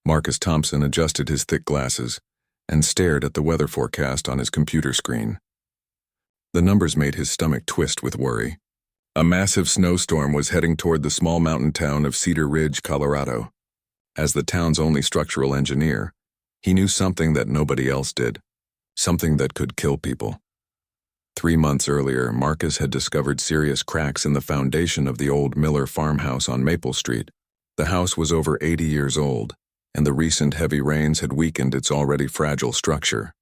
Marcus Thompson adjusted his thick glasses and stared at the weather forecast on his computer screen. The numbers made his stomach twist with worry. A massive snowstorm was heading toward the small mountain town of Cedar Ridge, Colorado. As the town's only structural engineer, he knew something that nobody else did, something that could kill people. 3 months earlier, Marcus had discovered serious cracks in the foundation of the old Miller farmhouse on Maple Street. The house was over 80 years old, and the recent heavy rains had weakened its already fragile structure.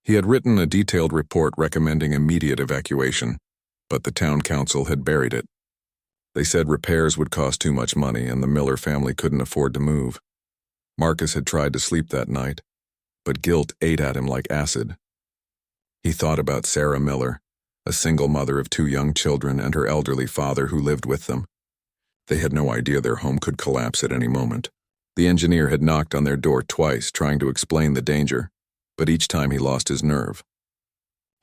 He had written a detailed report recommending immediate evacuation, but the town council had buried it. They said repairs would cost too much money and the Miller family couldn't afford to move. Marcus had tried to sleep that night, but guilt ate at him like acid. He thought about Sarah Miller, a single mother of 2 young children, and her elderly father who lived with them. They had no idea their home could collapse at any moment. The engineer had knocked on their door twice, trying to explain the danger, but each time he lost his nerve.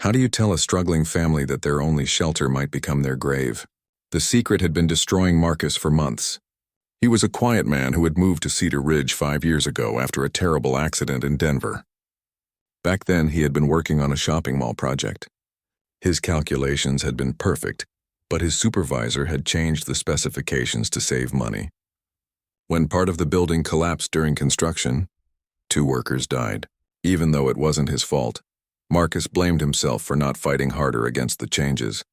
How do you tell a struggling family that their only shelter might become their grave? The secret had been destroying Marcus for months. He was a quiet man who had moved to Cedar Ridge 5 years ago after a terrible accident in Denver. Back then, he had been working on a shopping mall project. His calculations had been perfect, but his supervisor had changed the specifications to save money. When part of the building collapsed during construction, 2 workers died. Even though it wasn't his fault, Marcus blamed himself for not fighting harder against the changes.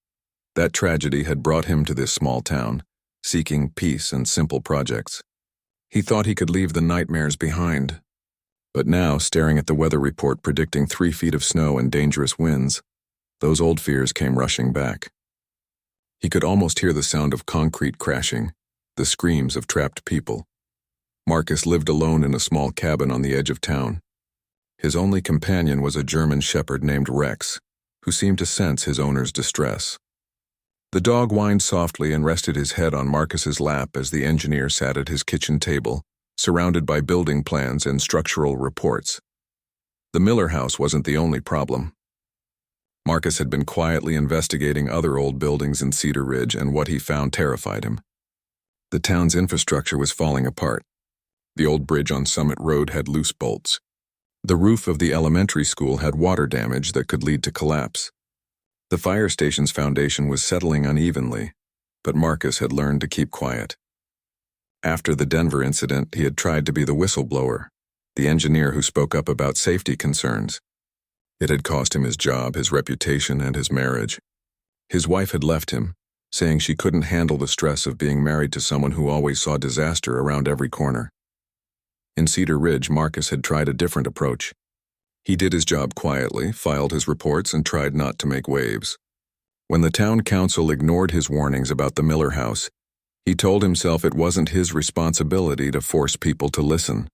That tragedy had brought him to this small town, seeking peace and simple projects. He thought he could leave the nightmares behind. But now, staring at the weather report predicting 3 feet of snow and dangerous winds, those old fears came rushing back. He could almost hear the sound of concrete crashing, the screams of trapped people. Marcus lived alone in a small cabin on the edge of town. His only companion was a German shepherd named Rex, who seemed to sense his owner's distress. The dog whined softly and rested his head on Marcus's lap as the engineer sat at his kitchen table, surrounded by building plans and structural reports. The Miller house wasn't the only problem. Marcus had been quietly investigating other old buildings in Cedar Ridge, and what he found terrified him. The town's infrastructure was falling apart. The old bridge on Summit Road had loose bolts. The roof of the elementary school had water damage that could lead to collapse. The fire station's foundation was settling unevenly, but Marcus had learned to keep quiet. After the Denver incident, he had tried to be the whistleblower, the engineer who spoke up about safety concerns. It had cost him his job, his reputation, and his marriage. His wife had left him, saying she couldn't handle the stress of being married to someone who always saw disaster around every corner. In Cedar Ridge, Marcus had tried a different approach. He did his job quietly, filed his reports, and tried not to make waves. When the town council ignored his warnings about the Miller house, he told himself it wasn't his responsibility to force people to listen.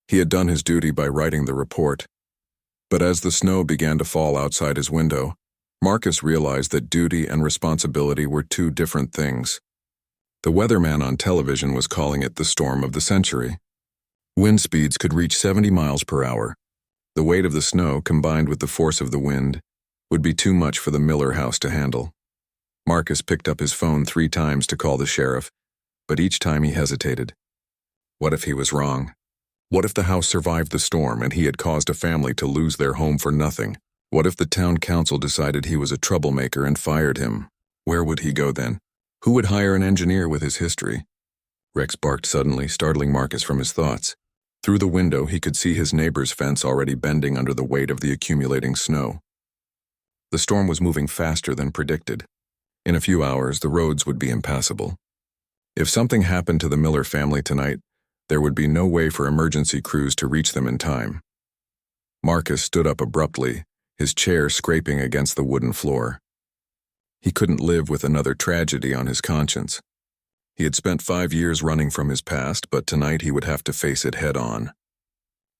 He had done his duty by writing the report. But as the snow began to fall outside his window, Marcus realized that duty and responsibility were 2 different things. The weatherman on television was calling it the storm of the century. Wind speeds could reach 70 miles per hour. The weight of the snow, combined with the force of the wind, would be too much for the Miller house to handle. Marcus picked up his phone 3 times to call the sheriff, but each time he hesitated. What if he was wrong? What if the house survived the storm and he had caused a family to lose their home for nothing? What if the town council decided he was a troublemaker and fired him? Where would he go then? Who would hire an engineer with his history? Rex barked suddenly, startling Marcus from his thoughts. Through the window, he could see his neighbor's fence already bending under the weight of the accumulating snow. The storm was moving faster than predicted. In a few hours, the roads would be impassable. If something happened to the Miller family tonight, there would be no way for emergency crews to reach them in time. Marcus stood up abruptly, his chair scraping against the wooden floor. He couldn't live with another tragedy on his conscience. He had spent 5 years running from his past, but tonight he would have to face it head on.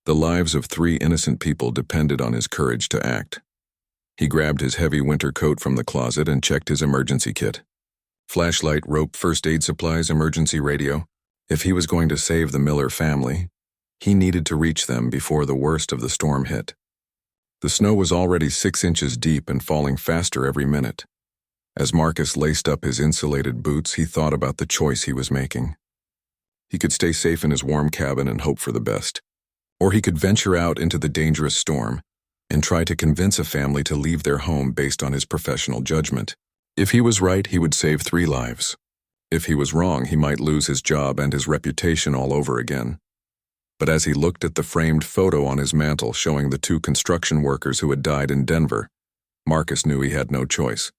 The lives of 3 innocent people depended on his courage to act. He grabbed his heavy winter coat from the closet and checked his emergency kit. Flashlight, rope, first aid supplies, emergency radio. If he was going to save the Miller family, he needed to reach them before the worst of the storm hit. The snow was already 6 inches deep and falling faster every minute. As Marcus laced up his insulated boots, he thought about the choice he was making. He could stay safe in his warm cabin and hope for the best. Or he could venture out into the dangerous storm and try to convince a family to leave their home based on his professional judgment. If he was right, he would save 3 lives. If he was wrong, he might lose his job and his reputation all over again. But as he looked at the framed photo on his mantel showing the 2 construction workers who had died in Denver, Marcus knew he had no choice.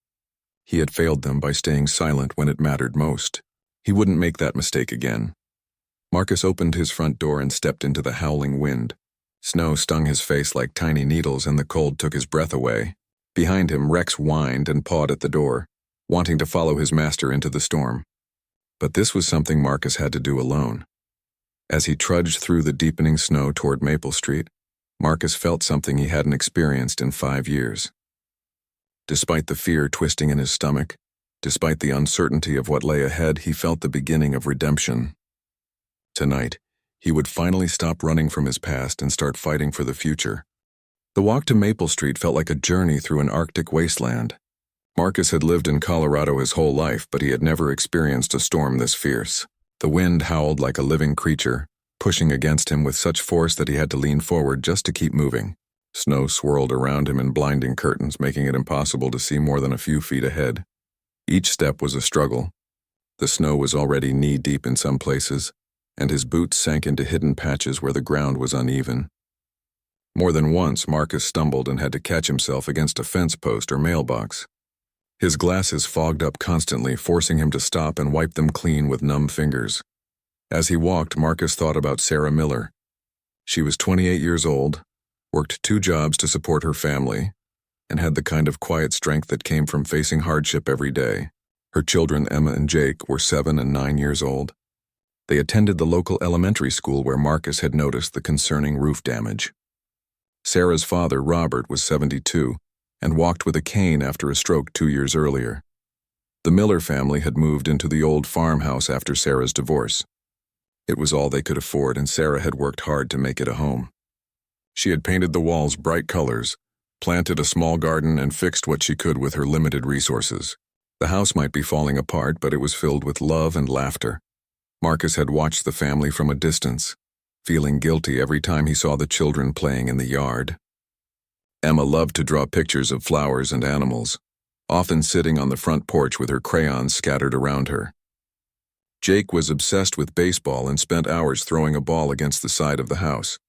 He had failed them by staying silent when it mattered most. He wouldn't make that mistake again. Marcus opened his front door and stepped into the howling wind. Snow stung his face like tiny needles and the cold took his breath away. Behind him, Rex whined and pawed at the door, wanting to follow his master into the storm. But this was something Marcus had to do alone. As he trudged through the deepening snow toward Maple Street, Marcus felt something he hadn't experienced in 5 years. Despite the fear twisting in his stomach, despite the uncertainty of what lay ahead, he felt the beginning of redemption. Tonight, he would finally stop running from his past and start fighting for the future. The walk to Maple Street felt like a journey through an Arctic wasteland. Marcus had lived in Colorado his whole life, but he had never experienced a storm this fierce. The wind howled like a living creature, pushing against him with such force that he had to lean forward just to keep moving. Snow swirled around him in blinding curtains, making it impossible to see more than a few feet ahead. Each step was a struggle. The snow was already knee-deep in some places, and his boots sank into hidden patches where the ground was uneven. More than once, Marcus stumbled and had to catch himself against a fence post or mailbox. His glasses fogged up constantly, forcing him to stop and wipe them clean with numb fingers. As he walked, Marcus thought about Sarah Miller. She was 28 years old, worked 2 jobs to support her family, and had the kind of quiet strength that came from facing hardship every day. Her children, Emma and Jake, were 7 and 9 years old. They attended the local elementary school where Marcus had noticed the concerning roof damage. Sarah's father, Robert, was 72 and walked with a cane after a stroke 2 years earlier. The Miller family had moved into the old farmhouse after Sarah's divorce. It was all they could afford, and Sarah had worked hard to make it a home. She had painted the walls bright colors, planted a small garden, and fixed what she could with her limited resources. The house might be falling apart, but it was filled with love and laughter. Marcus had watched the family from a distance, feeling guilty every time he saw the children playing in the yard. Emma loved to draw pictures of flowers and animals, often sitting on the front porch with her crayons scattered around her. Jake was obsessed with baseball and spent hours throwing a ball against the side of the house.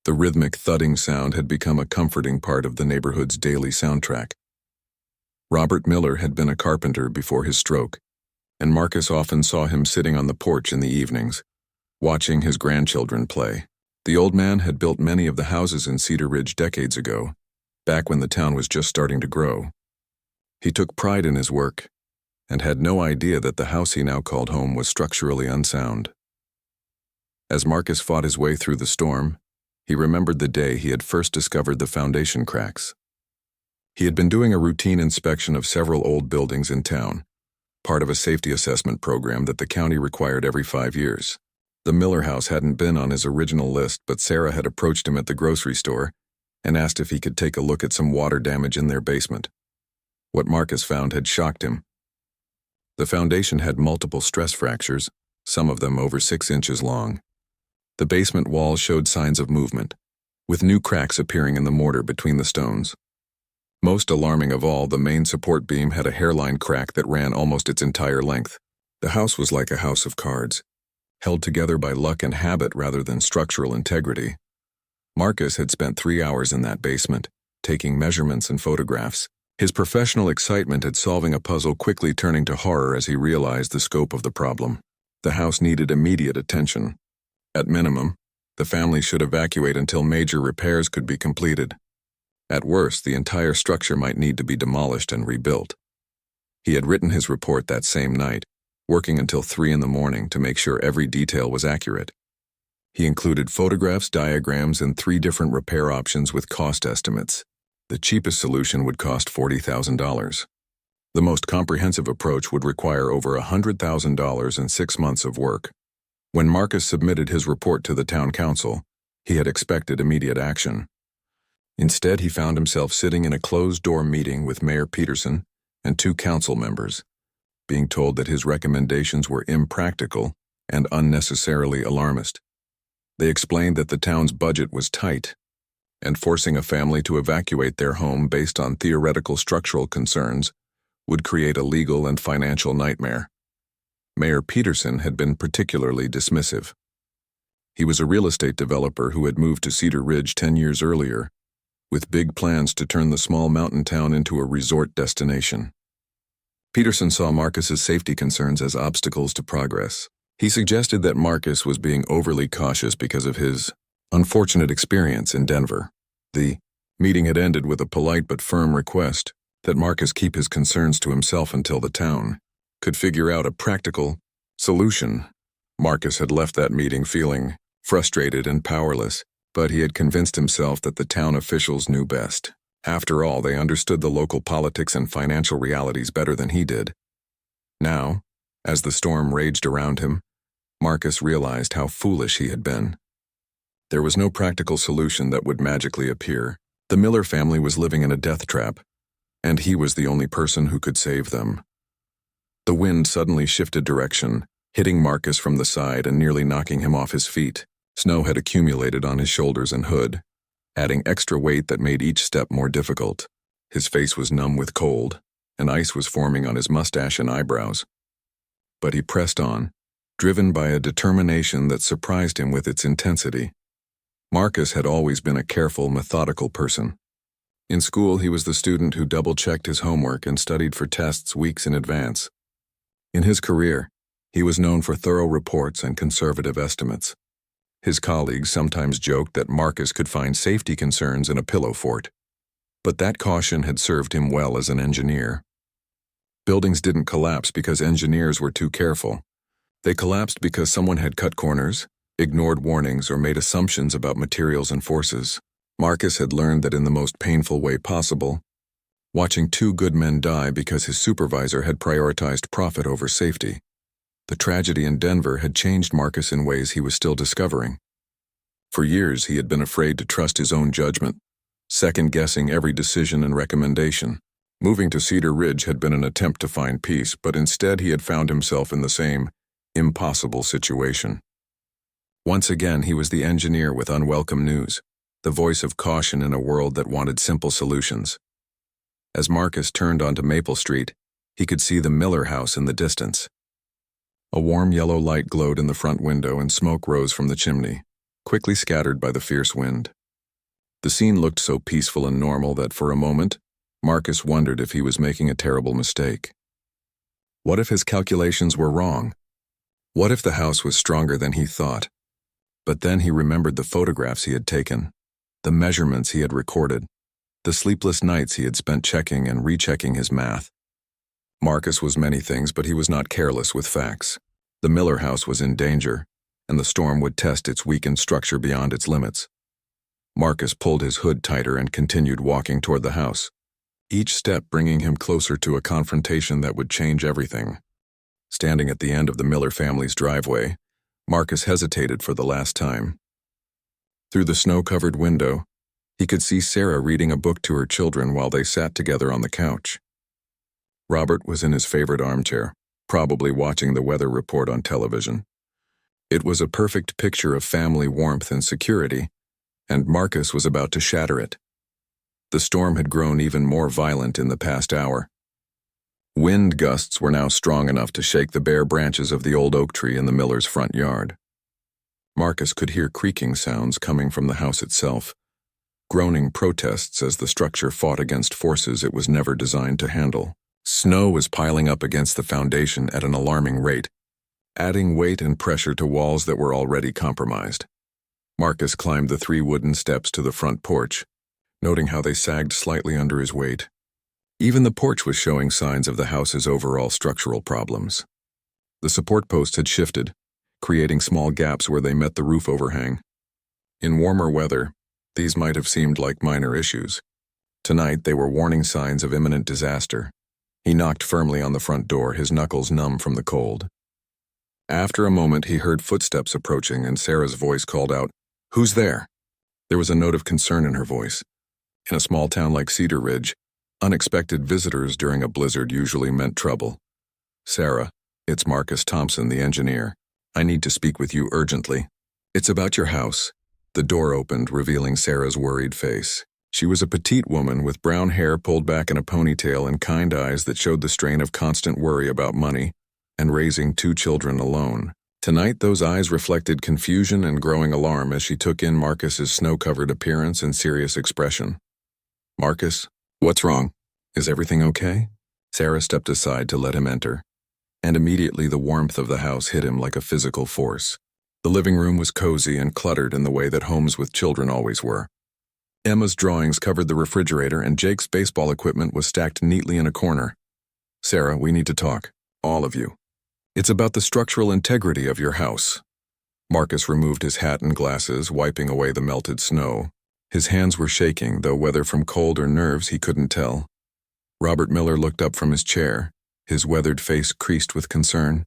The rhythmic thudding sound had become a comforting part of the neighborhood's daily soundtrack. Robert Miller had been a carpenter before his stroke, and Marcus often saw him sitting on the porch in the evenings, watching his grandchildren play. The old man had built many of the houses in Cedar Ridge decades ago, back when the town was just starting to grow. He took pride in his work, and had no idea that the house he now called home was structurally unsound. As Marcus fought his way through the storm, he remembered the day he had first discovered the foundation cracks. He had been doing a routine inspection of several old buildings in town, part of a safety assessment program that the county required every 5 years. The Miller house hadn't been on his original list, but Sarah had approached him at the grocery store and asked if he could take a look at some water damage in their basement. What Marcus found had shocked him. The foundation had multiple stress fractures, some of them over 6 inches long. The basement walls showed signs of movement, with new cracks appearing in the mortar between the stones. Most alarming of all, the main support beam had a hairline crack that ran almost its entire length. The house was like a house of cards, held together by luck and habit rather than structural integrity. Marcus had spent 3 hours in that basement, taking measurements and photographs, his professional excitement at solving a puzzle quickly turning to horror as he realized the scope of the problem. The house needed immediate attention. At minimum, the family should evacuate until major repairs could be completed. At worst, the entire structure might need to be demolished and rebuilt. He had written his report that same night, working until 3 in the morning to make sure every detail was accurate. He included photographs, diagrams, and 3 different repair options with cost estimates. The cheapest solution would cost $40,000. The most comprehensive approach would require over $100,000 and 6 months of work. When Marcus submitted his report to the town council, he had expected immediate action. Instead, he found himself sitting in a closed-door meeting with Mayor Peterson and 2 council members, being told that his recommendations were impractical and unnecessarily alarmist. They explained that the town's budget was tight, and forcing a family to evacuate their home based on theoretical structural concerns would create a legal and financial nightmare. Mayor Peterson had been particularly dismissive. He was a real estate developer who had moved to Cedar Ridge 10 years earlier, with big plans to turn the small mountain town into a resort destination. Peterson saw Marcus's safety concerns as obstacles to progress. He suggested that Marcus was being overly cautious because of his unfortunate experience in Denver. The meeting had ended with a polite but firm request that Marcus keep his concerns to himself until the town could figure out a practical solution. Marcus had left that meeting feeling frustrated and powerless, but he had convinced himself that the town officials knew best. After all, they understood the local politics and financial realities better than he did. Now, as the storm raged around him, Marcus realized how foolish he had been. There was no practical solution that would magically appear. The Miller family was living in a death trap, and he was the only person who could save them. The wind suddenly shifted direction, hitting Marcus from the side and nearly knocking him off his feet. Snow had accumulated on his shoulders and hood, adding extra weight that made each step more difficult. His face was numb with cold, and ice was forming on his mustache and eyebrows. But he pressed on, driven by a determination that surprised him with its intensity. Marcus had always been a careful, methodical person. In school, he was the student who double-checked his homework and studied for tests weeks in advance. In his career, he was known for thorough reports and conservative estimates. His colleagues sometimes joked that Marcus could find safety concerns in a pillow fort. But that caution had served him well as an engineer. Buildings didn't collapse because engineers were too careful. They collapsed because someone had cut corners, ignored warnings, or made assumptions about materials and forces. Marcus had learned that in the most painful way possible, watching two good men die because his supervisor had prioritized profit over safety. The tragedy in Denver had changed Marcus in ways he was still discovering. For years, he had been afraid to trust his own judgment, second-guessing every decision and recommendation. Moving to Cedar Ridge had been an attempt to find peace, but instead he had found himself in the same impossible situation. Once again, he was the engineer with unwelcome news, the voice of caution in a world that wanted simple solutions. As Marcus turned onto Maple Street, he could see the Miller house in the distance. A warm yellow light glowed in the front window and smoke rose from the chimney, quickly scattered by the fierce wind. The scene looked so peaceful and normal that for a moment, Marcus wondered if he was making a terrible mistake. What if his calculations were wrong? What if the house was stronger than he thought? But then he remembered the photographs he had taken, the measurements he had recorded, the sleepless nights he had spent checking and rechecking his math. Marcus was many things, but he was not careless with facts. The Miller house was in danger, and the storm would test its weakened structure beyond its limits. Marcus pulled his hood tighter and continued walking toward the house, each step bringing him closer to a confrontation that would change everything. Standing at the end of the Miller family's driveway, Marcus hesitated for the last time. Through the snow-covered window, he could see Sarah reading a book to her children while they sat together on the couch. Robert was in his favorite armchair, probably watching the weather report on television. It was a perfect picture of family warmth and security, and Marcus was about to shatter it. The storm had grown even more violent in the past hour. Wind gusts were now strong enough to shake the bare branches of the old oak tree in the Miller's front yard. Marcus could hear creaking sounds coming from the house itself, groaning protests as the structure fought against forces it was never designed to handle. Snow was piling up against the foundation at an alarming rate, adding weight and pressure to walls that were already compromised. Marcus climbed the 3 wooden steps to the front porch, noting how they sagged slightly under his weight. Even the porch was showing signs of the house's overall structural problems. The support posts had shifted, creating small gaps where they met the roof overhang. In warmer weather, these might have seemed like minor issues. Tonight, they were warning signs of imminent disaster. He knocked firmly on the front door, his knuckles numb from the cold. After a moment, he heard footsteps approaching, and Sarah's voice called out, "Who's there?" There was a note of concern in her voice. In a small town like Cedar Ridge, unexpected visitors during a blizzard usually meant trouble. "Sarah, it's Marcus Thompson, the engineer. I need to speak with you urgently. It's about your house. The door opened, revealing Sarah's worried face. She was a petite woman with brown hair pulled back in a ponytail and kind eyes that showed the strain of constant worry about money and raising 2 children alone. Tonight, those eyes reflected confusion and growing alarm as she took in Marcus's snow-covered appearance and serious expression. "Marcus, what's wrong? Is everything okay?" Sarah stepped aside to let him enter, and immediately the warmth of the house hit him like a physical force. The living room was cozy and cluttered in the way that homes with children always were. Emma's drawings covered the refrigerator and Jake's baseball equipment was stacked neatly in a corner. "Sarah, we need to talk. All of you. It's about the structural integrity of your house." Marcus removed his hat and glasses, wiping away the melted snow. His hands were shaking, though whether from cold or nerves he couldn't tell. Robert Miller looked up from his chair, his weathered face creased with concern.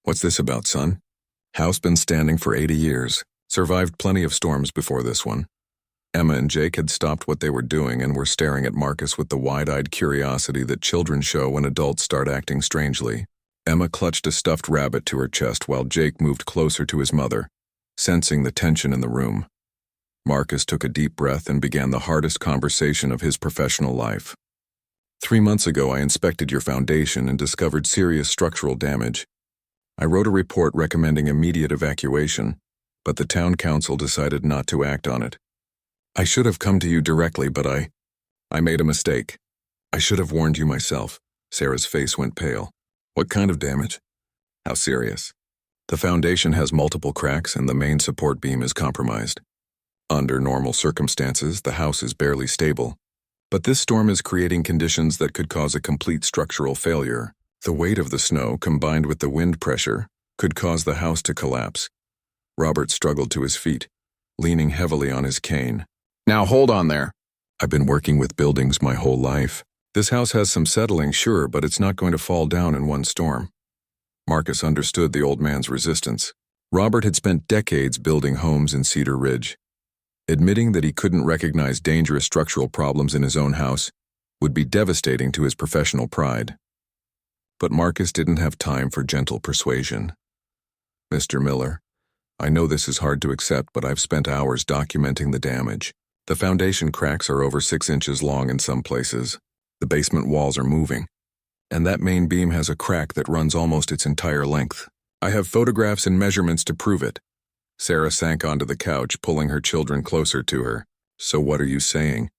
"What's this about, son? House been standing for 80 years, survived plenty of storms before this one." Emma and Jake had stopped what they were doing and were staring at Marcus with the wide-eyed curiosity that children show when adults start acting strangely. Emma clutched a stuffed rabbit to her chest while Jake moved closer to his mother, sensing the tension in the room. Marcus took a deep breath and began the hardest conversation of his professional life. 3 months ago, I inspected your foundation and discovered serious structural damage. I wrote a report recommending immediate evacuation, but the town council decided not to act on it. I should have come to you directly, but I made a mistake. I should have warned you myself." Sarah's face went pale. "What kind of damage? How serious?" "The foundation has multiple cracks and the main support beam is compromised. Under normal circumstances, the house is barely stable. But this storm is creating conditions that could cause a complete structural failure. The weight of the snow, combined with the wind pressure, could cause the house to collapse." Robert struggled to his feet, leaning heavily on his cane. "Now hold on there. I've been working with buildings my whole life. This house has some settling, sure, but it's not going to fall down in one storm." Marcus understood the old man's resistance. Robert had spent decades building homes in Cedar Ridge. Admitting that he couldn't recognize dangerous structural problems in his own house would be devastating to his professional pride. But Marcus didn't have time for gentle persuasion. "Mr. Miller, I know this is hard to accept, but I've spent hours documenting the damage. The foundation cracks are over 6 inches long in some places. The basement walls are moving, and that main beam has a crack that runs almost its entire length. I have photographs and measurements to prove it." Sarah sank onto the couch, pulling her children closer to her. "So what are you saying?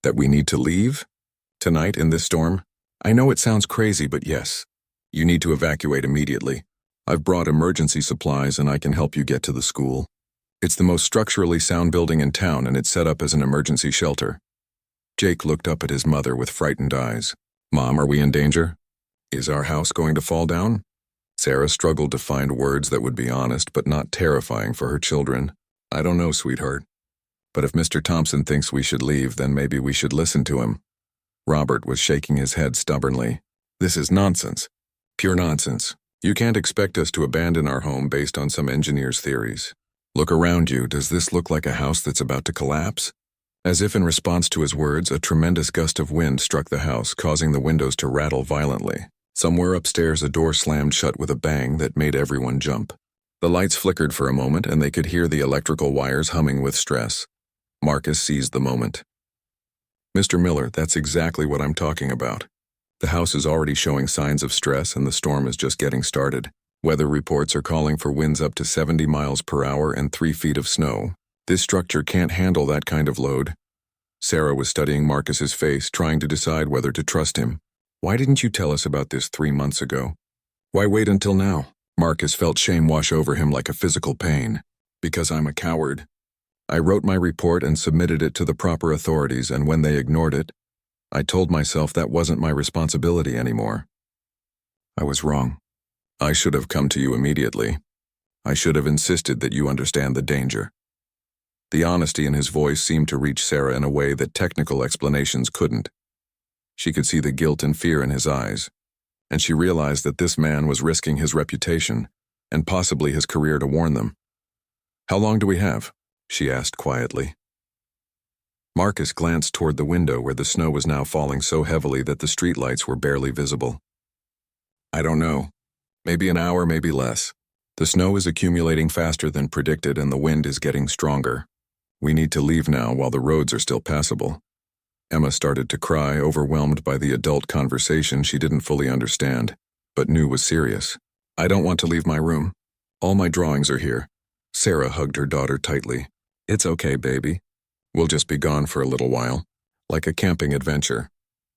That we need to leave? Tonight in this storm? I know it sounds crazy, but yes. You need to evacuate immediately. I've brought emergency supplies and I can help you get to the school. It's the most structurally sound building in town and it's set up as an emergency shelter." Jake looked up at his mother with frightened eyes. "Mom, are we in danger? Is our house going to fall down?" Sarah struggled to find words that would be honest but not terrifying for her children. "I don't know, sweetheart. But if Mr. Thompson thinks we should leave, then maybe we should listen to him." Robert was shaking his head stubbornly. "This is nonsense. Pure nonsense. You can't expect us to abandon our home based on some engineer's theories. Look around you. Does this look like a house that's about to collapse?" As if in response to his words, a tremendous gust of wind struck the house, causing the windows to rattle violently. Somewhere upstairs, a door slammed shut with a bang that made everyone jump. The lights flickered for a moment, and they could hear the electrical wires humming with stress. Marcus seized the moment. "Mr. Miller, that's exactly what I'm talking about. The house is already showing signs of stress, and the storm is just getting started. Weather reports are calling for winds up to 70 miles per hour and 3 feet of snow. This structure can't handle that kind of load." Sarah was studying Marcus's face, trying to decide whether to trust him. "Why didn't you tell us about this 3 months ago? Why wait until now?" Marcus felt shame wash over him like a physical pain. "Because I'm a coward. I wrote my report and submitted it to the proper authorities, and when they ignored it, I told myself that wasn't my responsibility anymore. I was wrong. I should have come to you immediately. I should have insisted that you understand the danger." The honesty in his voice seemed to reach Sarah in a way that technical explanations couldn't. She could see the guilt and fear in his eyes, and she realized that this man was risking his reputation and possibly his career to warn them. "How long do we have?" she asked quietly. Marcus glanced toward the window where the snow was now falling so heavily that the streetlights were barely visible. "I don't know. Maybe an hour, maybe less. The snow is accumulating faster than predicted and the wind is getting stronger. We need to leave now while the roads are still passable. Emma started to cry, overwhelmed by the adult conversation she didn't fully understand, but knew was serious. I don't want to leave my room. All my drawings are here. Sarah hugged her daughter tightly. It's okay, baby. We'll just be gone for a little while, like a camping adventure.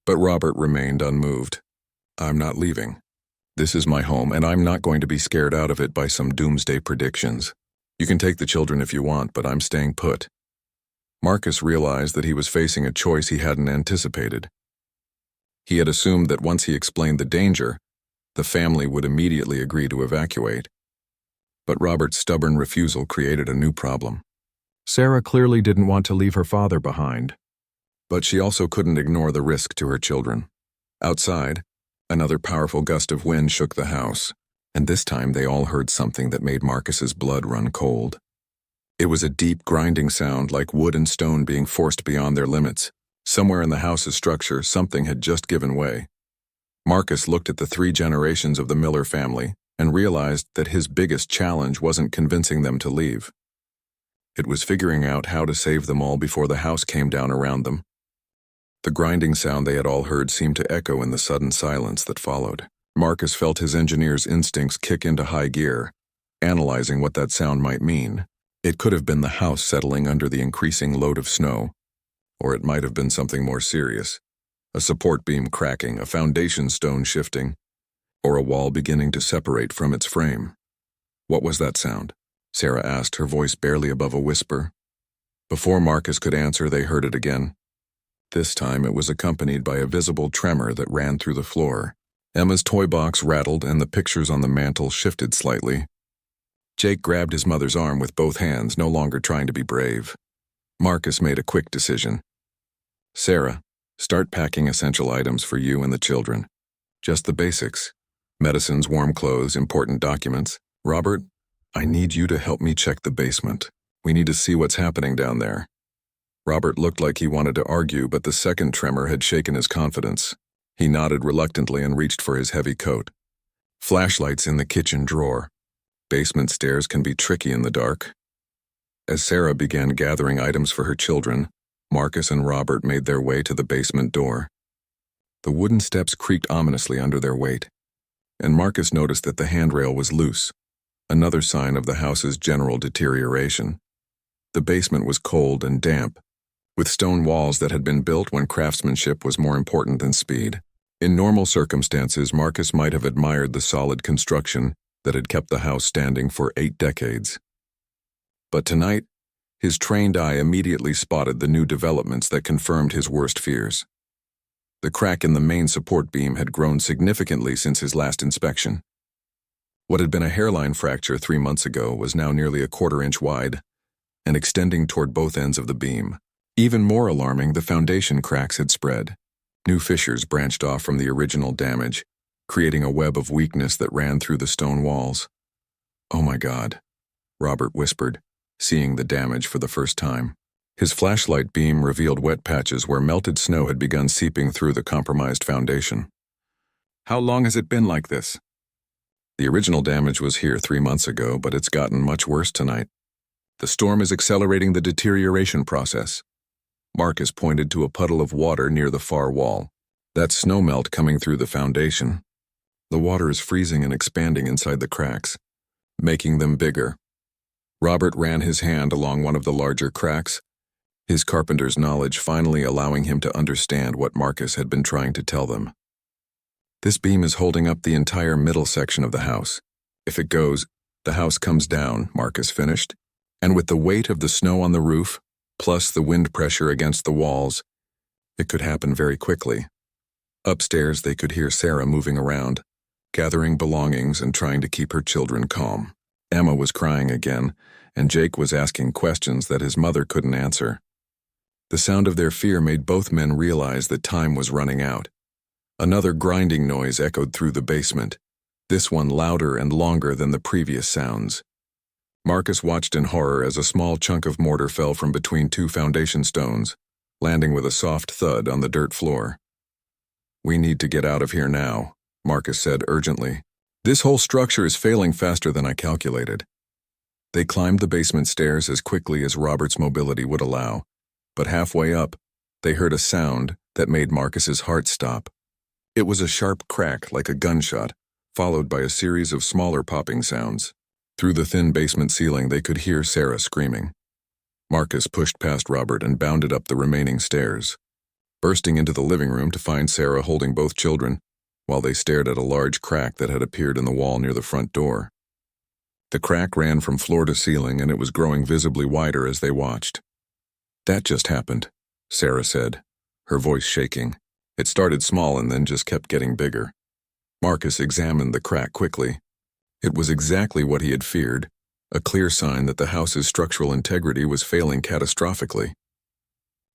But Robert remained unmoved. I'm not leaving. This is my home, and I'm not going to be scared out of it by some doomsday predictions. You can take the children if you want, but I'm staying put. Marcus realized that he was facing a choice he hadn't anticipated. He had assumed that once he explained the danger, the family would immediately agree to evacuate. But Robert's stubborn refusal created a new problem. Sarah clearly didn't want to leave her father behind, but she also couldn't ignore the risk to her children. Outside, another powerful gust of wind shook the house, and this time they all heard something that made Marcus's blood run cold. It was a deep, grinding sound like wood and stone being forced beyond their limits. Somewhere in the house's structure, something had just given way. Marcus looked at the 3 generations of the Miller family and realized that his biggest challenge wasn't convincing them to leave. It was figuring out how to save them all before the house came down around them. The grinding sound they had all heard seemed to echo in the sudden silence that followed. Marcus felt his engineer's instincts kick into high gear, analyzing what that sound might mean. It could have been the house settling under the increasing load of snow, or it might have been something more serious. A support beam cracking, a foundation stone shifting, or a wall beginning to separate from its frame. What was that sound? Sarah asked, her voice barely above a whisper. Before Marcus could answer, they heard it again. This time it was accompanied by a visible tremor that ran through the floor. Emma's toy box rattled and the pictures on the mantel shifted slightly. Jake grabbed his mother's arm with both hands, no longer trying to be brave. Marcus made a quick decision. Sarah, start packing essential items for you and the children. Just the basics. Medicines, warm clothes, important documents. Robert, I need you to help me check the basement. We need to see what's happening down there. Robert looked like he wanted to argue, but the second tremor had shaken his confidence. He nodded reluctantly and reached for his heavy coat. Flashlights in the kitchen drawer. Basement stairs can be tricky in the dark. As Sarah began gathering items for her children, Marcus and Robert made their way to the basement door. The wooden steps creaked ominously under their weight, and Marcus noticed that the handrail was loose, another sign of the house's general deterioration. The basement was cold and damp, with stone walls that had been built when craftsmanship was more important than speed. In normal circumstances, Marcus might have admired the solid construction that had kept the house standing for 8 decades. But tonight, his trained eye immediately spotted the new developments that confirmed his worst fears. The crack in the main support beam had grown significantly since his last inspection. What had been a hairline fracture 3 months ago was now nearly a 1/4 inch wide and extending toward both ends of the beam. Even more alarming, the foundation cracks had spread. New fissures branched off from the original damage, creating a web of weakness that ran through the stone walls. Oh my God, Robert whispered, seeing the damage for the first time. His flashlight beam revealed wet patches where melted snow had begun seeping through the compromised foundation. How long has it been like this? The original damage was here 3 months ago, but it's gotten much worse tonight. The storm is accelerating the deterioration process. Marcus pointed to a puddle of water near the far wall. That's snowmelt coming through the foundation. The water is freezing and expanding inside the cracks, making them bigger. Robert ran his hand along one of the larger cracks, his carpenter's knowledge finally allowing him to understand what Marcus had been trying to tell them. This beam is holding up the entire middle section of the house. If it goes, the house comes down, Marcus finished. And with the weight of the snow on the roof, plus the wind pressure against the walls, it could happen very quickly. Upstairs, they could hear Sarah moving around, gathering belongings and trying to keep her children calm. Emma was crying again, and Jake was asking questions that his mother couldn't answer. The sound of their fear made both men realize that time was running out. Another grinding noise echoed through the basement, this one louder and longer than the previous sounds. Marcus watched in horror as a small chunk of mortar fell from between 2 foundation stones, landing with a soft thud on the dirt floor. We need to get out of here now, Marcus said urgently. This whole structure is failing faster than I calculated. They climbed the basement stairs as quickly as Robert's mobility would allow, but halfway up, they heard a sound that made Marcus's heart stop. It was a sharp crack like a gunshot, followed by a series of smaller popping sounds. Through the thin basement ceiling, they could hear Sarah screaming. Marcus pushed past Robert and bounded up the remaining stairs, bursting into the living room to find Sarah holding both children, while they stared at a large crack that had appeared in the wall near the front door. The crack ran from floor to ceiling, and it was growing visibly wider as they watched. "That just happened," Sarah said, her voice shaking. It started small and then just kept getting bigger. Marcus examined the crack quickly. It was exactly what he had feared, a clear sign that the house's structural integrity was failing catastrophically.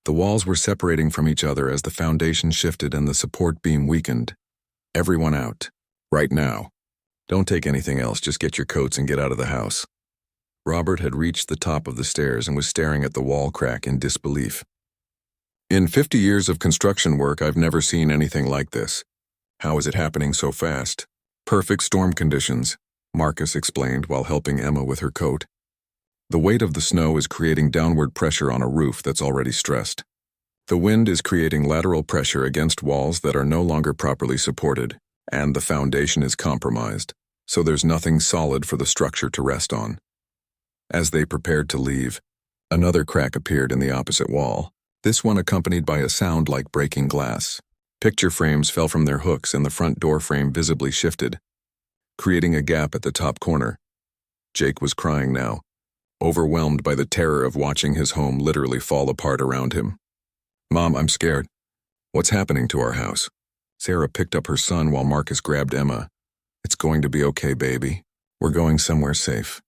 The walls were separating from each other as the foundation shifted and the support beam weakened. "Everyone out. Right now. Don't take anything else, just get your coats and get out of the house." Robert had reached the top of the stairs and was staring at the wall crack in disbelief. "In 50 years of construction work, I've never seen anything like this. How is it happening so fast?" "Perfect storm conditions," Marcus explained while helping Emma with her coat. "The weight of the snow is creating downward pressure on a roof that's already stressed. The wind is creating lateral pressure against walls that are no longer properly supported, and the foundation is compromised, so there's nothing solid for the structure to rest on." As they prepared to leave, another crack appeared in the opposite wall, this one accompanied by a sound like breaking glass. Picture frames fell from their hooks and the front door frame visibly shifted, creating a gap at the top corner. Jake was crying now, overwhelmed by the terror of watching his home literally fall apart around him. "Mom, I'm scared. What's happening to our house?" Sarah picked up her son while Marcus grabbed Emma. "It's going to be okay, baby. We're going somewhere safe."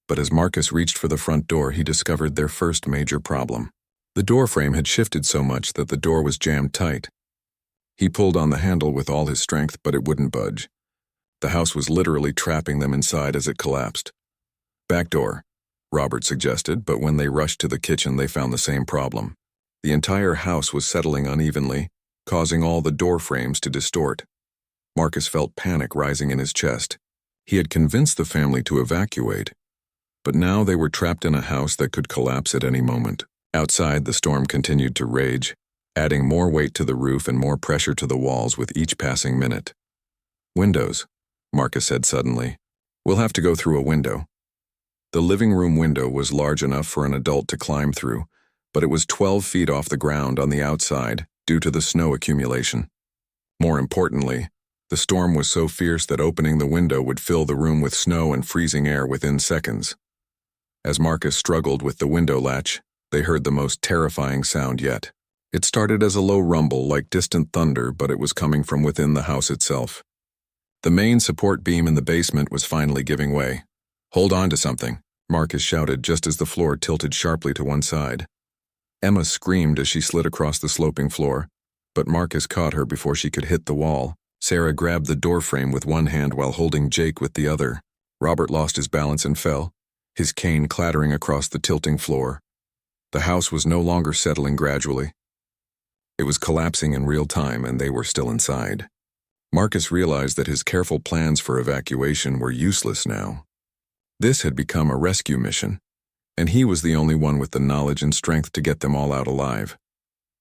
But as Marcus reached for the front door, he discovered their first major problem. The door frame had shifted so much that the door was jammed tight. He pulled on the handle with all his strength, but it wouldn't budge. The house was literally trapping them inside as it collapsed. "Back door," Robert suggested, but when they rushed to the kitchen, they found the same problem. The entire house was settling unevenly, causing all the door frames to distort. Marcus felt panic rising in his chest. He had convinced the family to evacuate, but now they were trapped in a house that could collapse at any moment. Outside, the storm continued to rage, adding more weight to the roof and more pressure to the walls with each passing minute. "Windows," Marcus said suddenly. "We'll have to go through a window." The living room window was large enough for an adult to climb through, but it was 12 feet off the ground on the outside due to the snow accumulation. More importantly, the storm was so fierce that opening the window would fill the room with snow and freezing air within seconds. As Marcus struggled with the window latch, they heard the most terrifying sound yet. It started as a low rumble like distant thunder, but it was coming from within the house itself. The main support beam in the basement was finally giving way. "Hold on to something," Marcus shouted just as the floor tilted sharply to one side. Emma screamed as she slid across the sloping floor, but Marcus caught her before she could hit the wall. Sarah grabbed the door frame with one hand while holding Jake with the other. Robert lost his balance and fell, his cane clattering across the tilting floor. The house was no longer settling gradually. It was collapsing in real time, and they were still inside. Marcus realized that his careful plans for evacuation were useless now. This had become a rescue mission, and he was the only one with the knowledge and strength to get them all out alive.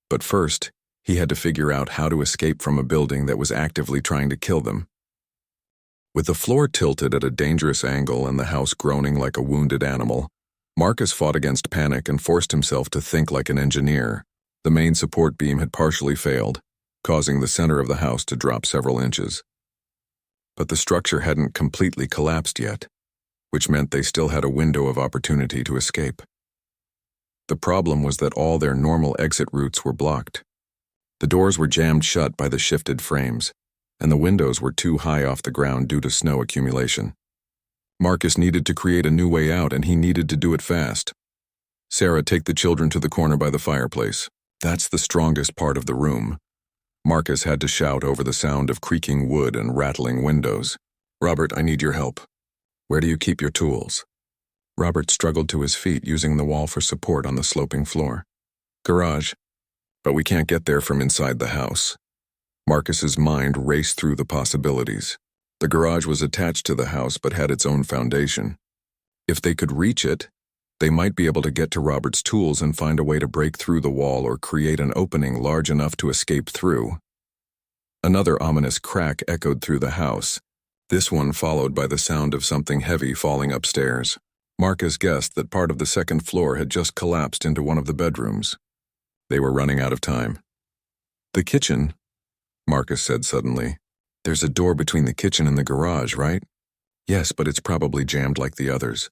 But first, he had to figure out how to escape from a building that was actively trying to kill them. With the floor tilted at a dangerous angle and the house groaning like a wounded animal, Marcus fought against panic and forced himself to think like an engineer. The main support beam had partially failed, causing the center of the house to drop several inches. But the structure hadn't completely collapsed yet, which meant they still had a window of opportunity to escape. The problem was that all their normal exit routes were blocked. The doors were jammed shut by the shifted frames, and the windows were too high off the ground due to snow accumulation. Marcus needed to create a new way out, and he needed to do it fast. "Sarah, take the children to the corner by the fireplace. That's the strongest part of the room." Marcus had to shout over the sound of creaking wood and rattling windows. "Robert, I need your help. Where do you keep your tools?" Robert struggled to his feet, using the wall for support on the sloping floor. "Garage. But we can't get there from inside the house." Marcus's mind raced through the possibilities. The garage was attached to the house but had its own foundation. If they could reach it, they might be able to get to Robert's tools and find a way to break through the wall or create an opening large enough to escape through. Another ominous crack echoed through the house, this one followed by the sound of something heavy falling upstairs. Marcus guessed that part of the second floor had just collapsed into one of the bedrooms. They were running out of time. "The kitchen," Marcus said suddenly. "There's a door between the kitchen and the garage, right?" "Yes, but it's probably jammed like the others."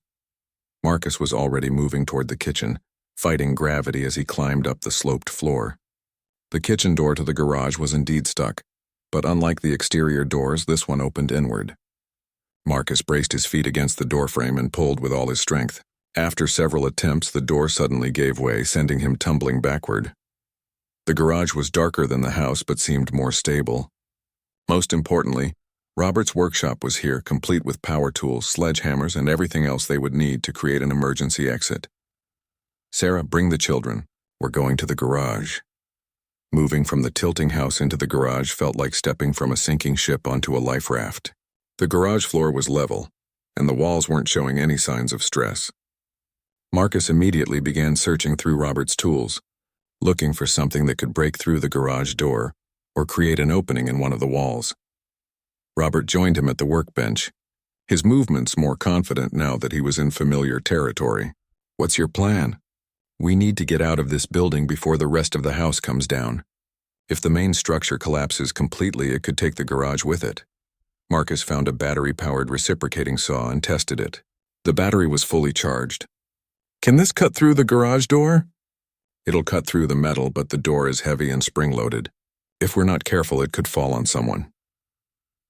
Marcus was already moving toward the kitchen, fighting gravity as he climbed up the sloped floor. The kitchen door to the garage was indeed stuck, but unlike the exterior doors, this one opened inward. Marcus braced his feet against the doorframe and pulled with all his strength. After several attempts, the door suddenly gave way, sending him tumbling backward. The garage was darker than the house but seemed more stable. Most importantly, Robert's workshop was here, complete with power tools, sledgehammers, and everything else they would need to create an emergency exit. "Sarah, bring the children. We're going to the garage." Moving from the tilting house into the garage felt like stepping from a sinking ship onto a life raft. The garage floor was level, and the walls weren't showing any signs of stress. Marcus immediately began searching through Robert's tools, looking for something that could break through the garage door or create an opening in one of the walls. Robert joined him at the workbench, his movements more confident now that he was in familiar territory. "What's your plan?" "We need to get out of this building before the rest of the house comes down. If the main structure collapses completely, it could take the garage with it." Marcus found a battery-powered reciprocating saw and tested it. The battery was fully charged. "Can this cut through the garage door?" "It'll cut through the metal, but the door is heavy and spring-loaded. If we're not careful, it could fall on someone."